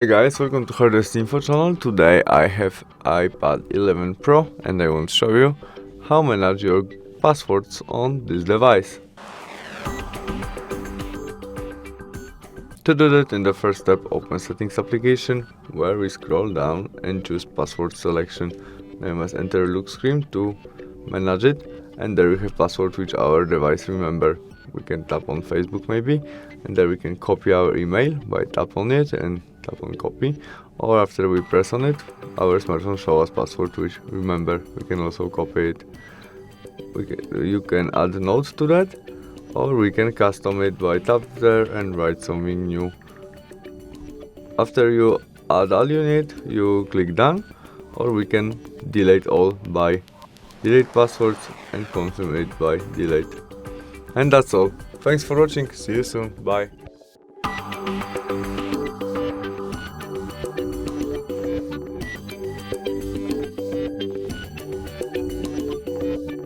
Hey guys, welcome to HardReset.Info channel. Today I have iPad 11 Pro and I want to show you how manage your passwords on this device. To do that, in the first step, open Settings application, where we scroll down and choose Password Selection. Now you must enter a look screen to manage it, and there we have password which our device remember. We can tap on Facebook maybe, and there we can copy our email by tap on it and tap on copy, or after we press on it, our smartphone show us password which remember. We can also copy it. You can add notes to that, or we can custom it by tap there and write something new. After you add all you need, you click done, or we can delete all by delete passwords and confirm it by delete. And that's all. Thanks for watching. See you soon. Bye.